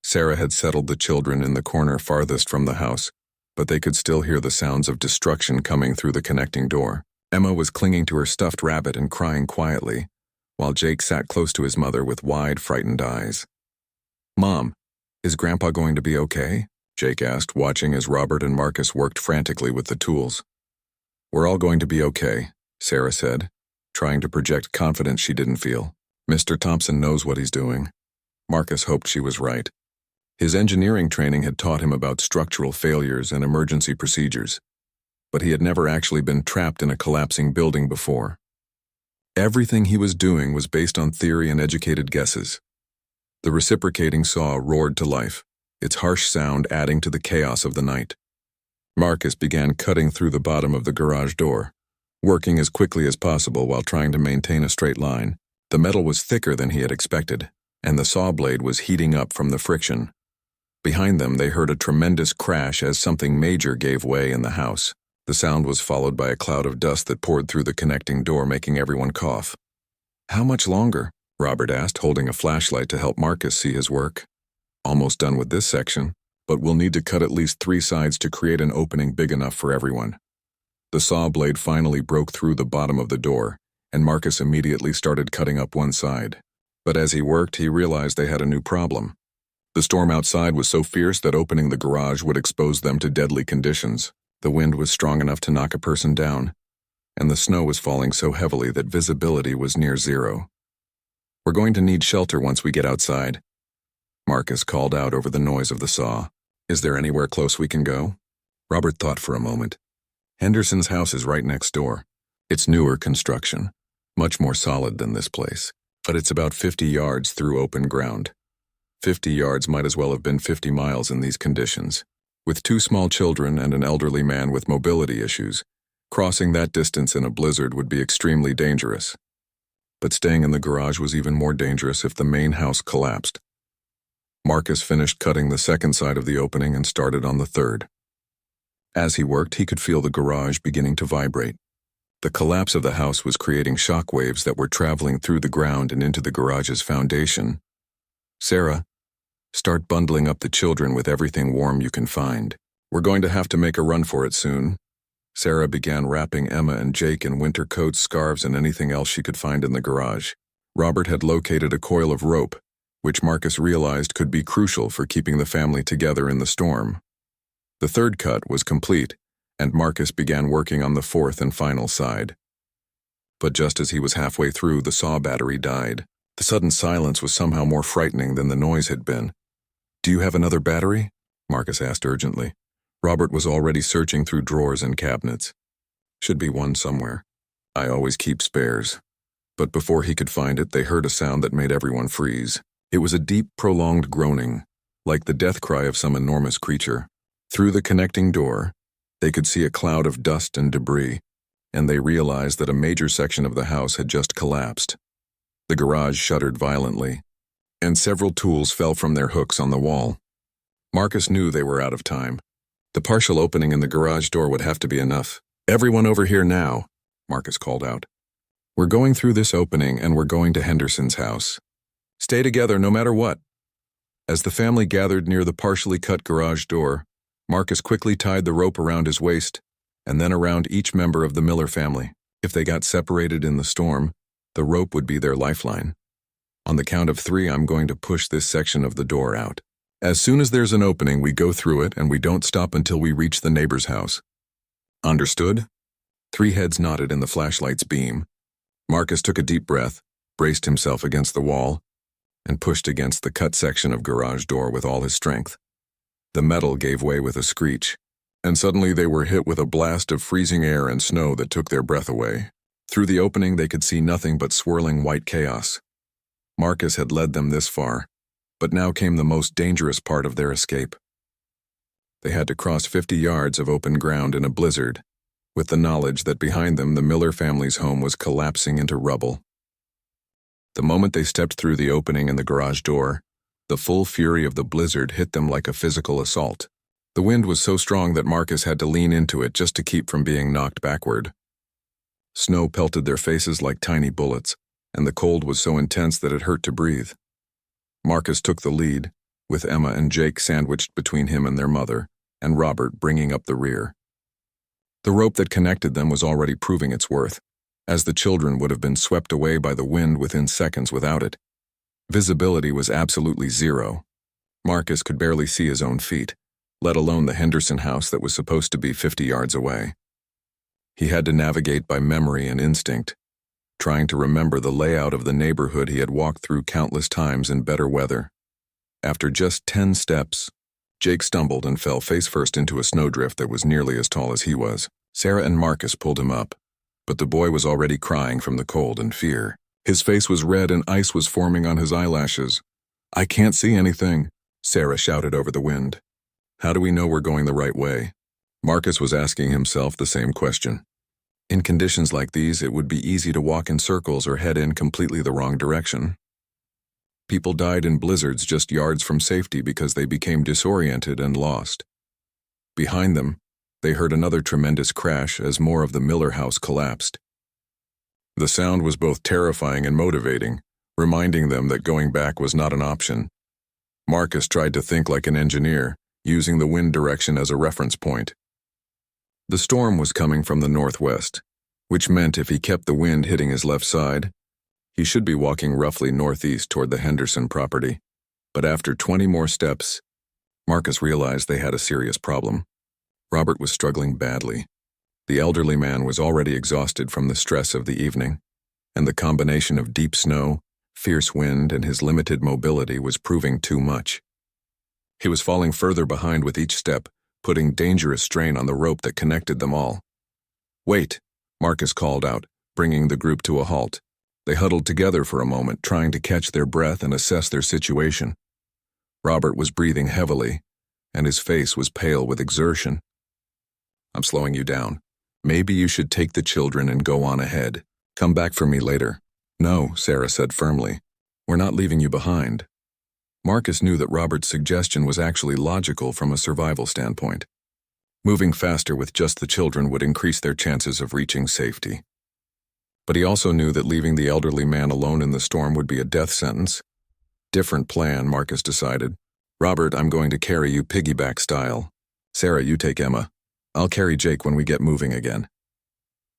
Sarah had settled the children in the corner farthest from the house, but they could still hear the sounds of destruction coming through the connecting door. Emma was clinging to her stuffed rabbit and crying quietly, while Jake sat close to his mother with wide, frightened eyes. "Mom, is Grandpa going to be okay?" Jake asked, watching as Robert and Marcus worked frantically with the tools. "We're all going to be okay," Sarah said, trying to project confidence she didn't feel. "Mr. Thompson knows what he's doing." Marcus hoped she was right. His engineering training had taught him about structural failures and emergency procedures, but he had never actually been trapped in a collapsing building before. Everything he was doing was based on theory and educated guesses. The reciprocating saw roared to life, its harsh sound adding to the chaos of the night. Marcus began cutting through the bottom of the garage door, working as quickly as possible while trying to maintain a straight line. The metal was thicker than he had expected, and the saw blade was heating up from the friction. Behind them, they heard a tremendous crash as something major gave way in the house. The sound was followed by a cloud of dust that poured through the connecting door, making everyone cough. "How much longer?" Robert asked, holding a flashlight to help Marcus see his work. "Almost done with this section, but we'll need to cut at least 3 sides to create an opening big enough for everyone." The saw blade finally broke through the bottom of the door, and Marcus immediately started cutting up one side. But as he worked, he realized they had a new problem. The storm outside was so fierce that opening the garage would expose them to deadly conditions. The wind was strong enough to knock a person down, and the snow was falling so heavily that visibility was near zero. "We're going to need shelter once we get outside," Marcus called out over the noise of the saw. "Is there anywhere close we can go?" Robert thought for a moment. Henderson's house is right next door. It's newer construction, much more solid than this place, but it's about 50 yards through open ground. 50 yards might as well have been 50 miles in these conditions. With 2 small children and an elderly man with mobility issues, crossing that distance in a blizzard would be extremely dangerous. But staying in the garage was even more dangerous if the main house collapsed. Marcus finished cutting the second side of the opening and started on the third. As he worked, he could feel the garage beginning to vibrate. The collapse of the house was creating shock waves that were traveling through the ground and into the garage's foundation. "Sarah, start bundling up the children with everything warm you can find. We're going to have to make a run for it soon." Sarah began wrapping Emma and Jake in winter coats, scarves, and anything else she could find in the garage. Robert had located a coil of rope, which Marcus realized could be crucial for keeping the family together in the storm. The third cut was complete, and Marcus began working on the fourth and final side. But just as he was halfway through, the saw battery died. The sudden silence was somehow more frightening than the noise had been. "Do you have another battery?" Marcus asked urgently. Robert was already searching through drawers and cabinets. "Should be one somewhere. I always keep spares." But before he could find it, they heard a sound that made everyone freeze. It was a deep, prolonged groaning, like the death cry of some enormous creature. Through the connecting door, they could see a cloud of dust and debris, and they realized that a major section of the house had just collapsed. The garage shuddered violently, and several tools fell from their hooks on the wall. Marcus knew they were out of time. The partial opening in the garage door would have to be enough. "Everyone over here now," Marcus called out. "We're going through this opening and we're going to Henderson's house. Stay together no matter what." As the family gathered near the partially cut garage door, Marcus quickly tied the rope around his waist and then around each member of the Miller family. If they got separated in the storm, the rope would be their lifeline. "On the count of 3, I'm going to push this section of the door out. As soon as there's an opening, we go through it and we don't stop until we reach the neighbor's house. Understood?" 3 heads nodded in the flashlight's beam. Marcus took a deep breath, braced himself against the wall, and pushed against the cut section of garage door with all his strength. The metal gave way with a screech, and suddenly they were hit with a blast of freezing air and snow that took their breath away. Through the opening they could see nothing but swirling white chaos. Marcus had led them this far, but now came the most dangerous part of their escape. They had to cross 50 yards of open ground in a blizzard, with the knowledge that behind them the Miller family's home was collapsing into rubble. The moment they stepped through the opening in the garage door, the full fury of the blizzard hit them like a physical assault. The wind was so strong that Marcus had to lean into it just to keep from being knocked backward. Snow pelted their faces like tiny bullets, and the cold was so intense that it hurt to breathe. Marcus took the lead, with Emma and Jake sandwiched between him and their mother, and Robert bringing up the rear. The rope that connected them was already proving its worth, as the children would have been swept away by the wind within seconds without it. Visibility was absolutely zero. Marcus could barely see his own feet, let alone the Henderson house that was supposed to be 50 yards away. He had to navigate by memory and instinct, trying to remember the layout of the neighborhood he had walked through countless times in better weather. After just 10 steps, Jake stumbled and fell face-first into a snowdrift that was nearly as tall as he was. Sarah and Marcus pulled him up, but the boy was already crying from the cold and fear. His face was red and ice was forming on his eyelashes. "I can't see anything," Sarah shouted over the wind. "How do we know we're going the right way?" Marcus was asking himself the same question. In conditions like these, it would be easy to walk in circles or head in completely the wrong direction. People died in blizzards just yards from safety because they became disoriented and lost. Behind them, they heard another tremendous crash as more of the Miller house collapsed. The sound was both terrifying and motivating, reminding them that going back was not an option. Marcus tried to think like an engineer, using the wind direction as a reference point. The storm was coming from the northwest, which meant if he kept the wind hitting his left side, he should be walking roughly northeast toward the Henderson property. But after 20 more steps, Marcus realized they had a serious problem. Robert was struggling badly. The elderly man was already exhausted from the stress of the evening, and the combination of deep snow, fierce wind, and his limited mobility was proving too much. He was falling further behind with each step, putting dangerous strain on the rope that connected them all. "Wait," Marcus called out, bringing the group to a halt. They huddled together for a moment, trying to catch their breath and assess their situation. Robert was breathing heavily, and his face was pale with exertion. "I'm slowing you down. Maybe you should take the children and go on ahead. Come back for me later." "No," Sarah said firmly. "We're not leaving you behind." Marcus knew that Robert's suggestion was actually logical from a survival standpoint. Moving faster with just the children would increase their chances of reaching safety. But he also knew that leaving the elderly man alone in the storm would be a death sentence. Different plan, Marcus decided. "Robert, I'm going to carry you piggyback style. Sarah, you take Emma. I'll carry Jake when we get moving again."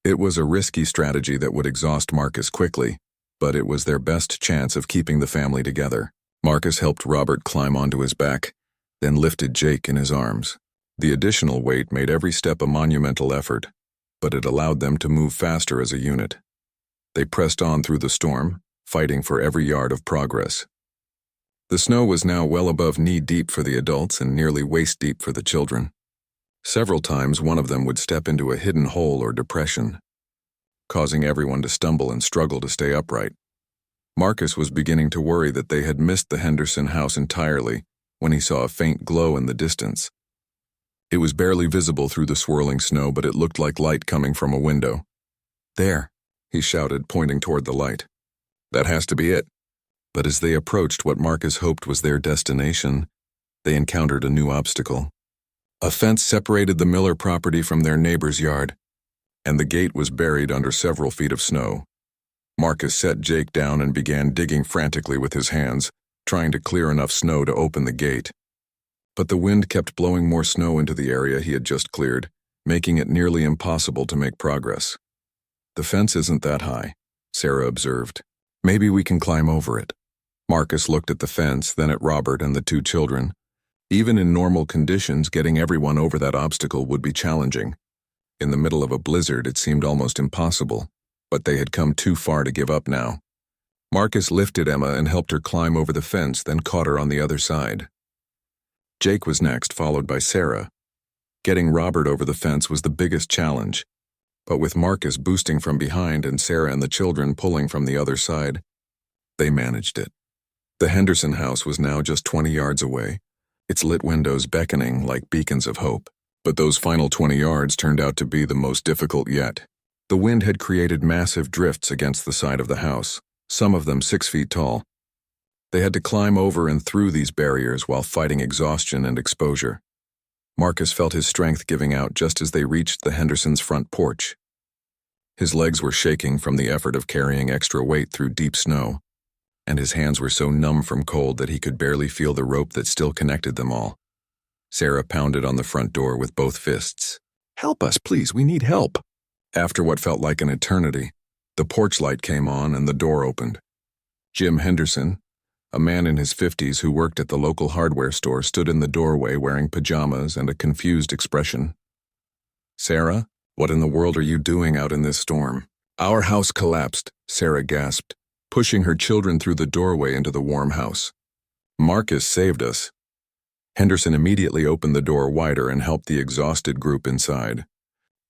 It was a risky strategy that would exhaust Marcus quickly, but it was their best chance of keeping the family together. Marcus helped Robert climb onto his back, then lifted Jake in his arms. The additional weight made every step a monumental effort, but it allowed them to move faster as a unit. They pressed on through the storm, fighting for every yard of progress. The snow was now well above knee-deep for the adults and nearly waist-deep for the children. Several times one of them would step into a hidden hole or depression, causing everyone to stumble and struggle to stay upright. Marcus was beginning to worry that they had missed the Henderson house entirely when he saw a faint glow in the distance. It was barely visible through the swirling snow, but it looked like light coming from a window. "There," he shouted, pointing toward the light. "That has to be it." But as they approached what Marcus hoped was their destination, they encountered a new obstacle. A fence separated the Miller property from their neighbor's yard, and the gate was buried under several feet of snow. Marcus set Jake down and began digging frantically with his hands, trying to clear enough snow to open the gate. But the wind kept blowing more snow into the area he had just cleared, making it nearly impossible to make progress. "The fence isn't that high," Sarah observed. "Maybe we can climb over it." Marcus looked at the fence, then at Robert and the two children. Even in normal conditions, getting everyone over that obstacle would be challenging. In the middle of a blizzard, it seemed almost impossible, but they had come too far to give up now. Marcus lifted Emma and helped her climb over the fence, then caught her on the other side. Jake was next, followed by Sarah. Getting Robert over the fence was the biggest challenge, but with Marcus boosting from behind and Sarah and the children pulling from the other side, they managed it. The Henderson house was now just 20 yards away, its lit windows beckoning like beacons of hope. But those final 20 yards turned out to be the most difficult yet. The wind had created massive drifts against the side of the house, some of them 6 feet tall. They had to climb over and through these barriers while fighting exhaustion and exposure. Marcus felt his strength giving out just as they reached the Hendersons' front porch. His legs were shaking from the effort of carrying extra weight through deep snow, and his hands were so numb from cold that he could barely feel the rope that still connected them all. Sarah pounded on the front door with both fists. "Help us, please, we need help." After what felt like an eternity, the porch light came on and the door opened. Jim Henderson, a man in his 50s who worked at the local hardware store, stood in the doorway wearing pajamas and a confused expression. "Sarah, what in the world are you doing out in this storm?" "Our house collapsed," Sarah gasped, pushing her children through the doorway into the warm house. "Marcus saved us." Henderson immediately opened the door wider and helped the exhausted group inside.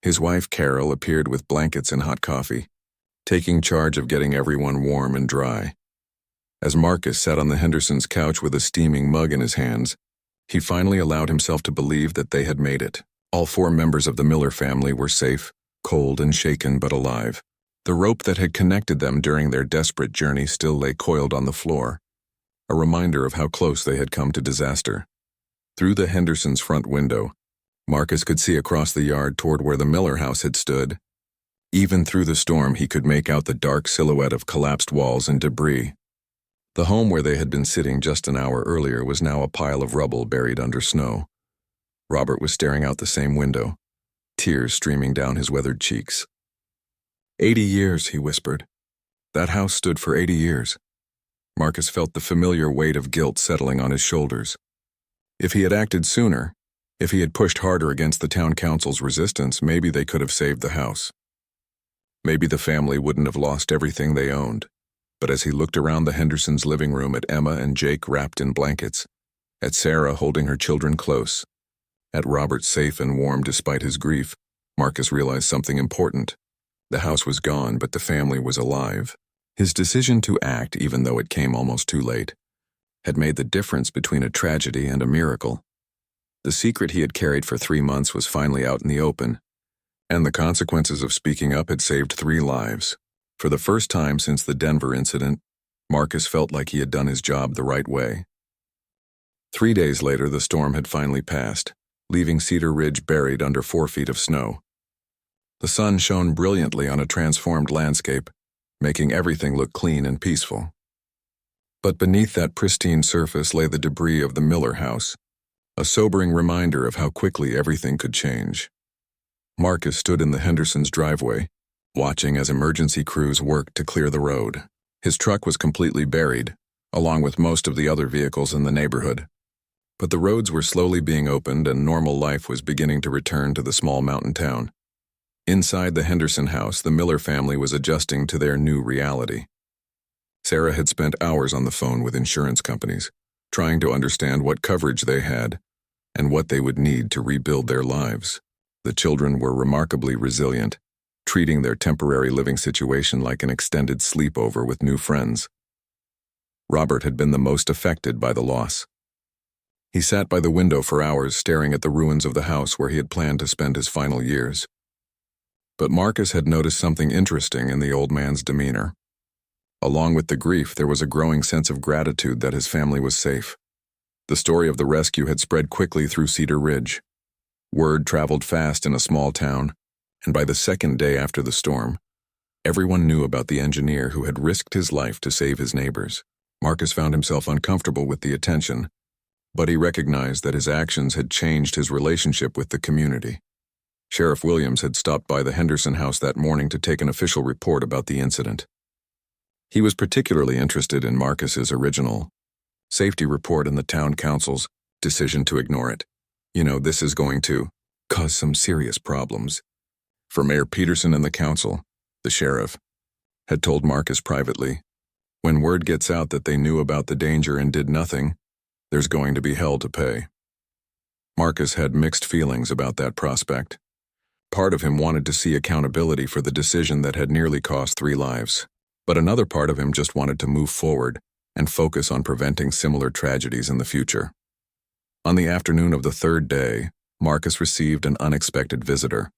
His wife, Carol, appeared with blankets and hot coffee, taking charge of getting everyone warm and dry. As Marcus sat on the Hendersons' couch with a steaming mug in his hands, he finally allowed himself to believe that they had made it. All 4 members of the Miller family were safe, cold and shaken but alive. The rope that had connected them during their desperate journey still lay coiled on the floor, a reminder of how close they had come to disaster. Through the Hendersons' front window, Marcus could see across the yard toward where the Miller house had stood. Even through the storm, he could make out the dark silhouette of collapsed walls and debris. The home where they had been sitting just an hour earlier was now a pile of rubble buried under snow. Robert was staring out the same window, tears streaming down his weathered cheeks. 80 years, he whispered. That house stood for 80 years. Marcus felt the familiar weight of guilt settling on his shoulders. If he had acted sooner, if he had pushed harder against the town council's resistance, maybe they could have saved the house. Maybe the family wouldn't have lost everything they owned. But as he looked around the Hendersons' living room at Emma and Jake wrapped in blankets, at Sarah holding her children close, at Robert safe and warm despite his grief, Marcus realized something important. The house was gone, but the family was alive. His decision to act, even though it came almost too late, had made the difference between a tragedy and a miracle. The secret he had carried for 3 months was finally out in the open, and the consequences of speaking up had saved 3 lives. For the first time since the Denver incident, Marcus felt like he had done his job the right way. 3 days later, the storm had finally passed, leaving Cedar Ridge buried under 4 feet of snow. The sun shone brilliantly on a transformed landscape, making everything look clean and peaceful. But beneath that pristine surface lay the debris of the Miller house, a sobering reminder of how quickly everything could change. Marcus stood in the Hendersons' driveway, watching as emergency crews worked to clear the road. His truck was completely buried, along with most of the other vehicles in the neighborhood. But the roads were slowly being opened and normal life was beginning to return to the small mountain town. Inside the Henderson house, the Miller family was adjusting to their new reality. Sarah had spent hours on the phone with insurance companies, trying to understand what coverage they had and what they would need to rebuild their lives. The children were remarkably resilient, treating their temporary living situation like an extended sleepover with new friends. Robert had been the most affected by the loss. He sat by the window for hours staring at the ruins of the house where he had planned to spend his final years. But Marcus had noticed something interesting in the old man's demeanor. Along with the grief, there was a growing sense of gratitude that his family was safe. The story of the rescue had spread quickly through Cedar Ridge. Word traveled fast in a small town, and by the second day after the storm, everyone knew about the engineer who had risked his life to save his neighbors. Marcus found himself uncomfortable with the attention, but he recognized that his actions had changed his relationship with the community. Sheriff Williams had stopped by the Henderson house that morning to take an official report about the incident. He was particularly interested in Marcus's original safety report and the town council's decision to ignore it. This is going to cause some serious problems. For Mayor Peterson and the council, the sheriff had told Marcus privately, when word gets out that they knew about the danger and did nothing, there's going to be hell to pay. Marcus had mixed feelings about that prospect. Part of him wanted to see accountability for the decision that had nearly cost 3 lives, but another part of him just wanted to move forward and focus on preventing similar tragedies in the future. On the afternoon of the 3rd day, Marcus received an unexpected visitor.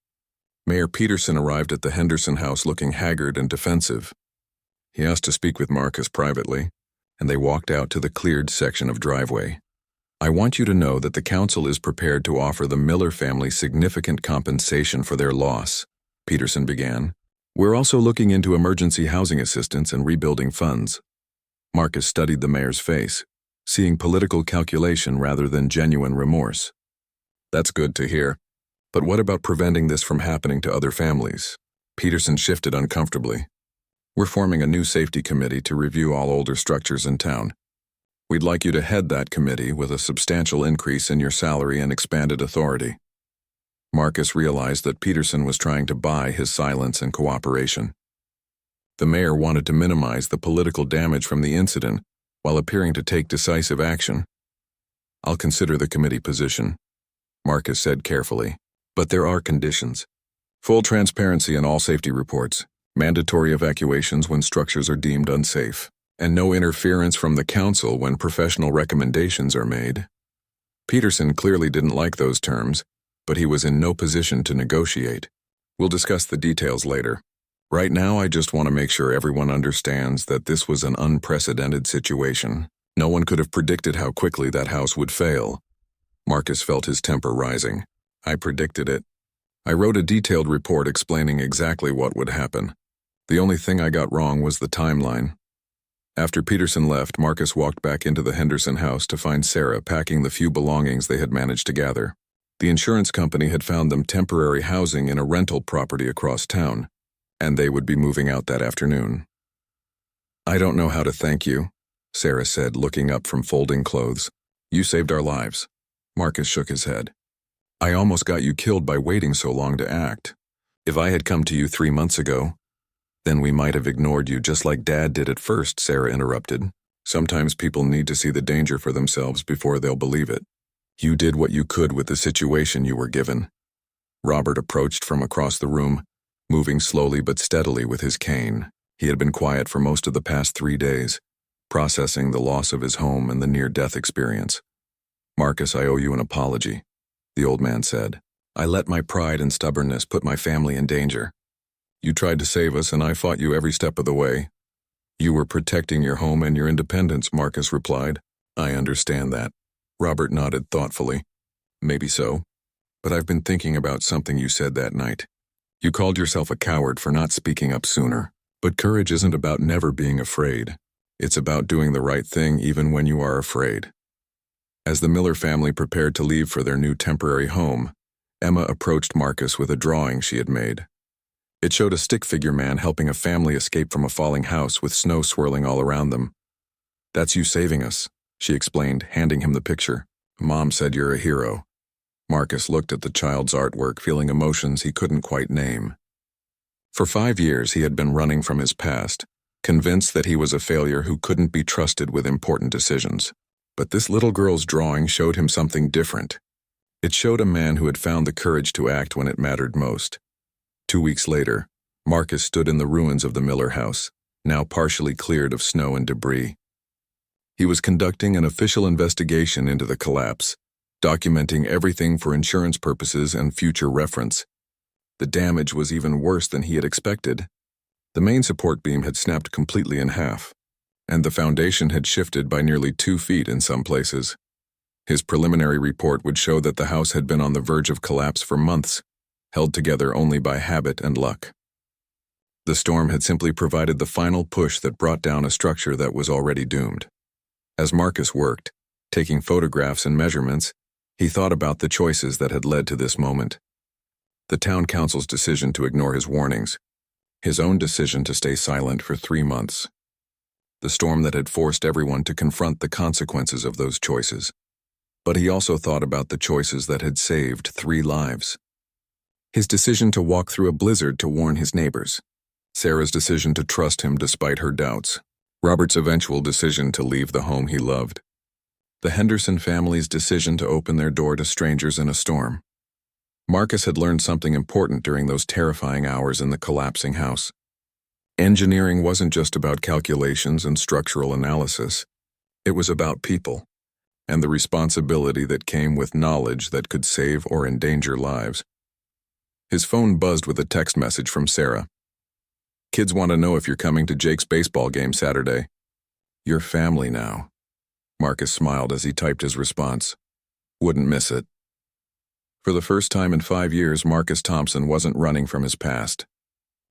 Mayor Peterson arrived at the Henderson house looking haggard and defensive. He asked to speak with Marcus privately, and they walked out to the cleared section of driveway. I want you to know that the council is prepared to offer the Miller family significant compensation for their loss, Peterson began. We're also looking into emergency housing assistance and rebuilding funds. Marcus studied the mayor's face, seeing political calculation rather than genuine remorse. That's good to hear. But what about preventing this from happening to other families? Peterson shifted uncomfortably. We're forming a new safety committee to review all older structures in town. We'd like you to head that committee with a substantial increase in your salary and expanded authority. Marcus realized that Peterson was trying to buy his silence and cooperation. The mayor wanted to minimize the political damage from the incident while appearing to take decisive action. I'll consider the committee position, Marcus said carefully, but there are conditions. Full transparency in all safety reports, mandatory evacuations when structures are deemed unsafe, and no interference from the council when professional recommendations are made. Peterson clearly didn't like those terms, but he was in no position to negotiate. We'll discuss the details later. Right now, I just want to make sure everyone understands that this was an unprecedented situation. No one could have predicted how quickly that house would fail. Marcus felt his temper rising. I predicted it. I wrote a detailed report explaining exactly what would happen. The only thing I got wrong was the timeline. After Peterson left, Marcus walked back into the Henderson house to find Sarah packing the few belongings they had managed to gather. The insurance company had found them temporary housing in a rental property across town, and they would be moving out that afternoon. I don't know how to thank you, Sarah said, looking up from folding clothes. You saved our lives. Marcus shook his head. I almost got you killed by waiting so long to act. If I had come to you 3 months ago, then we might have ignored you just like Dad did at first, Sarah interrupted. Sometimes people need to see the danger for themselves before they'll believe it. You did what you could with the situation you were given. Robert approached from across the room, moving slowly but steadily with his cane. He had been quiet for most of the past 3 days, processing the loss of his home and the near-death experience. Marcus, I owe you an apology, the old man said. I let my pride and stubbornness put my family in danger. You tried to save us, and I fought you every step of the way. You were protecting your home and your independence, Marcus replied. I understand that. Robert nodded thoughtfully. Maybe so, but I've been thinking about something you said that night. You called yourself a coward for not speaking up sooner. But courage isn't about never being afraid. It's about doing the right thing even when you are afraid. As the Miller family prepared to leave for their new temporary home, Emma approached Marcus with a drawing she had made. It showed a stick figure man helping a family escape from a falling house with snow swirling all around them. That's you saving us, she explained, handing him the picture. Mom said you're a hero. Marcus looked at the child's artwork, feeling emotions he couldn't quite name. For 5 years he had been running from his past, convinced that he was a failure who couldn't be trusted with important decisions. But this little girl's drawing showed him something different. It showed a man who had found the courage to act when it mattered most. 2 weeks later, Marcus stood in the ruins of the Miller house, now partially cleared of snow and debris. He was conducting an official investigation into the collapse, documenting everything for insurance purposes and future reference. The damage was even worse than he had expected. The main support beam had snapped completely in half, and the foundation had shifted by nearly 2 feet in some places. His preliminary report would show that the house had been on the verge of collapse for months, held together only by habit and luck. The storm had simply provided the final push that brought down a structure that was already doomed. As Marcus worked, taking photographs and measurements, he thought about the choices that had led to this moment. The town council's decision to ignore his warnings, his own decision to stay silent for 3 months. The storm that had forced everyone to confront the consequences of those choices. But he also thought about the choices that had saved 3 lives. His decision to walk through a blizzard to warn his neighbors. Sarah's decision to trust him despite her doubts. Robert's eventual decision to leave the home he loved. The Henderson family's decision to open their door to strangers in a storm. Marcus had learned something important during those terrifying hours in the collapsing house. Engineering wasn't just about calculations and structural analysis. It was about people, and the responsibility that came with knowledge that could save or endanger lives. His phone buzzed with a text message from Sarah. "Kids want to know if you're coming to Jake's baseball game Saturday. You're family now." Marcus smiled as he typed his response. Wouldn't miss it. For the first time in 5 years, Marcus Thompson wasn't running from his past.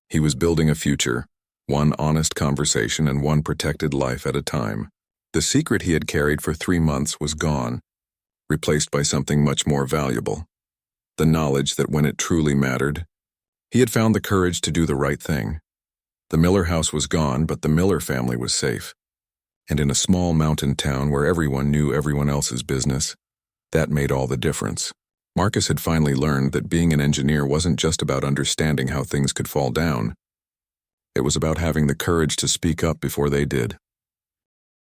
He was building a future, one honest conversation and one protected life at a time. The secret he had carried for 3 months was gone, replaced by something much more valuable. The knowledge that when it truly mattered, he had found the courage to do the right thing. The Miller house was gone, but the Miller family was safe. And in a small mountain town where everyone knew everyone else's business, that made all the difference. Marcus had finally learned that being an engineer wasn't just about understanding how things could fall down. It was about having the courage to speak up before they did.